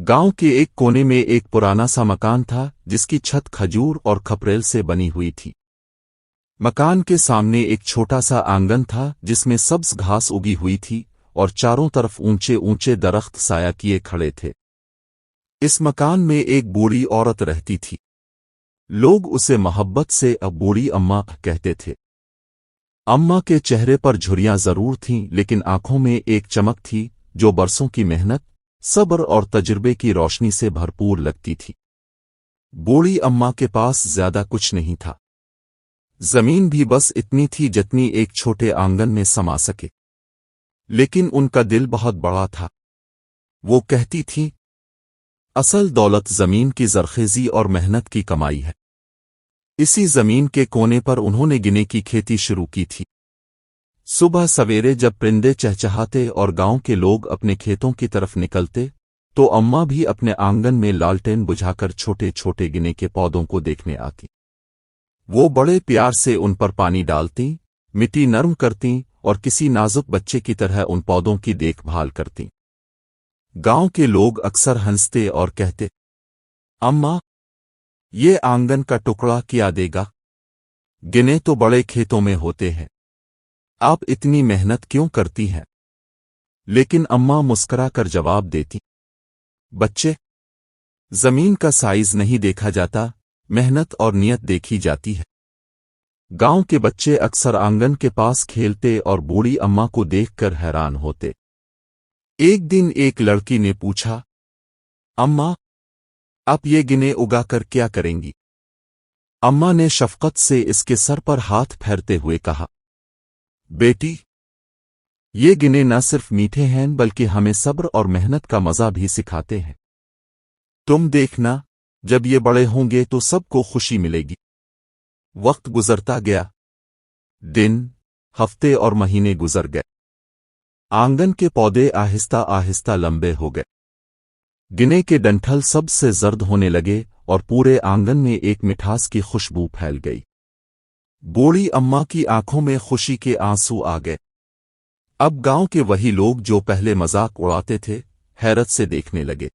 गांव के एक कोने में एक पुराना सा मकान था जिसकी छत खजूर और खपरेल से बनी हुई थी। मकान के सामने एक छोटा सा आंगन था जिसमें सब्ज घास उगी हुई थी और चारों तरफ ऊंचे ऊंचे दरख्त साया किए खड़े थे। इस मकान में एक बूढ़ी औरत रहती थी। लोग उसे मोहब्बत से अब बूढ़ी अम्मा कहते थे। अम्मा के चेहरे पर झुर्रियां जरूर थीं, लेकिन आंखों में एक चमक थी जो बरसों की मेहनत, सब्र और तजुर्बे की रोशनी से भरपूर लगती थी। बूढ़ी अम्मा के पास ज्यादा कुछ नहीं था। जमीन भी बस इतनी थी जितनी एक छोटे आंगन में समा सके, लेकिन उनका दिल बहुत बड़ा था। वो कहती थी, असल दौलत जमीन की जरखेजी और मेहनत की कमाई है। इसी जमीन के कोने पर उन्होंने गिने की खेती शुरू की थी। सुबह सवेरे जब परिंदे चहचहाते और गांव के लोग अपने खेतों की तरफ निकलते, तो अम्मा भी अपने आंगन में लालटेन बुझाकर छोटे छोटे गिने के पौधों को देखने आती। वो बड़े प्यार से उन पर पानी डालती, मिट्टी नरम करती और किसी नाजुक बच्चे की तरह उन पौधों की देखभाल करती। गांव के लोग अक्सर हंसते और कहते, अम्मा, ये आंगन का टुकड़ा क्या देगा? गिने तो बड़े खेतों में होते हैं, आप इतनी मेहनत क्यों करती हैं? लेकिन अम्मा मुस्कुरा कर जवाब देती, बच्चे, जमीन का साइज नहीं देखा जाता, मेहनत और नियत देखी जाती है। गांव के बच्चे अक्सर आंगन के पास खेलते और बूढ़ी अम्मा को देखकर हैरान होते। एक दिन एक लड़की ने पूछा, अम्मा, आप ये गिने उगाकर क्या करेंगी? अम्मा ने शफकत से इसके सर पर हाथ फेरते हुए कहा, बेटी, ये गिने न सिर्फ मीठे हैं बल्कि हमें सब्र और मेहनत का मजा भी सिखाते हैं। तुम देखना, जब ये बड़े होंगे तो सबको खुशी मिलेगी। वक्त गुजरता गया। दिन, हफ्ते और महीने गुजर गए। आंगन के पौधे आहिस्ता आहिस्ता लंबे हो गए। गिने के डंठल सबसे जर्द होने लगे और पूरे आंगन में एक मिठास की खुशबू फैल गई। बूढ़ी अम्मा की आंखों में खुशी के आंसू आ गए। अब गांव के वही लोग जो पहले मजाक उड़ाते थे, हैरत से देखने लगे।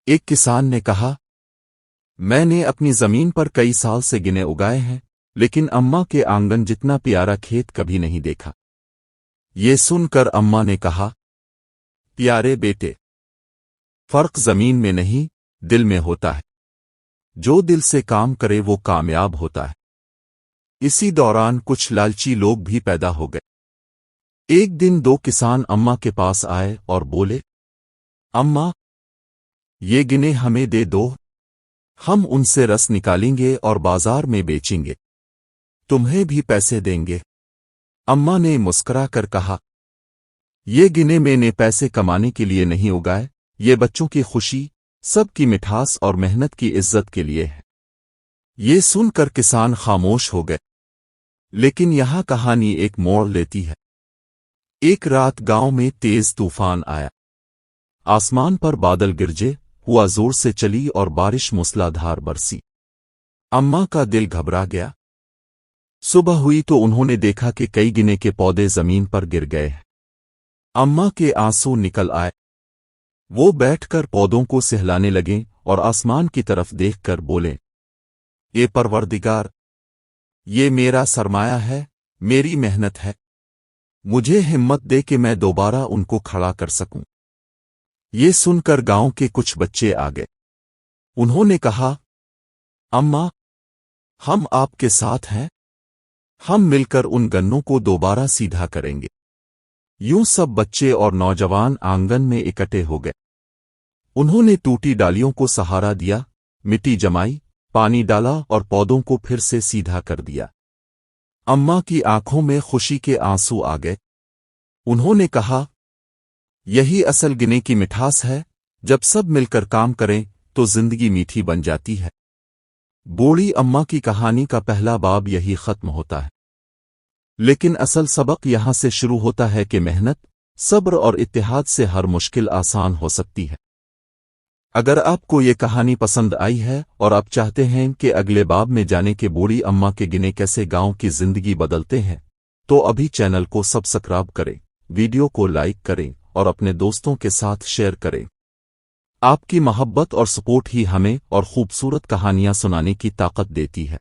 एक किसान ने कहा, मैंने अपनी जमीन पर कई साल से गिने उगाए हैं, लेकिन अम्मा के आंगन जितना प्यारा खेत कभी नहीं देखा। ये सुनकर अम्मा ने कहा, प्यारे बेटे, फर्क जमीन में नहीं, दिल में होता है। जो दिल से काम करे वो कामयाब होता है। इसी दौरान कुछ लालची लोग भी पैदा हो गए। एक दिन दो किसान अम्मा के पास आए और बोले, अम्मा, ये गिने हमें दे दो, हम उनसे रस निकालेंगे और बाजार में बेचेंगे, तुम्हें भी पैसे देंगे। अम्मा ने मुस्कुरा कर कहा, ये गिने मैंने पैसे कमाने के लिए नहीं उगाए, ये बच्चों की खुशी, सबकी मिठास और मेहनत की इज्जत के लिए है। ये सुनकर किसान खामोश हो गए। लेकिन यहां कहानी एक मोड़ लेती है। एक रात गांव में तेज तूफान आया। आसमान पर बादल गिरजे, हुआ जोर से चली और बारिश मूसलाधार बरसी। अम्मा का दिल घबरा गया। सुबह हुई तो उन्होंने देखा कि कई गिने के पौधे जमीन पर गिर गए हैं। अम्मा के आंसू निकल आए। वो बैठकर पौधों को सहलाने लगे और आसमान की तरफ देखकर बोले, ये परवरदिगार, ये मेरा सरमाया है, मेरी मेहनत है। मुझे हिम्मत दे कि मैं दोबारा उनको खड़ा कर सकूं। ये सुनकर गांव के कुछ बच्चे आ गए। उन्होंने कहा, अम्मा, हम आपके साथ हैं, हम मिलकर उन गन्नों को दोबारा सीधा करेंगे। यूं सब बच्चे और नौजवान आंगन में इकट्ठे हो गए। उन्होंने टूटी डालियों को सहारा दिया, मिट्टी जमाई, पानी डाला और पौधों को फिर से सीधा कर दिया। अम्मा की आंखों में खुशी के आंसू आ गए। उन्होंने कहा, यही असल गिने की मिठास है, जब सब मिलकर काम करें तो जिंदगी मीठी बन जाती है। बूढ़ी अम्मा की कहानी का पहला बाब यही खत्म होता है। लेकिन असल सबक यहां से शुरू होता है कि मेहनत, सब्र और इत्तेहाद से हर मुश्किल आसान हो सकती है। अगर आपको ये कहानी पसंद आई है और आप चाहते हैं कि अगले बाब में जाने के बूढ़ी अम्मा के गिने कैसे गांव की जिंदगी बदलते हैं, तो अभी चैनल को सब्सक्राइब करें, वीडियो को लाइक करें और अपने दोस्तों के साथ शेयर करें। آپ کی محبت اور سپورٹ ہی ہمیں اور خوبصورت کہانیاں سنانے کی طاقت دیتی ہے۔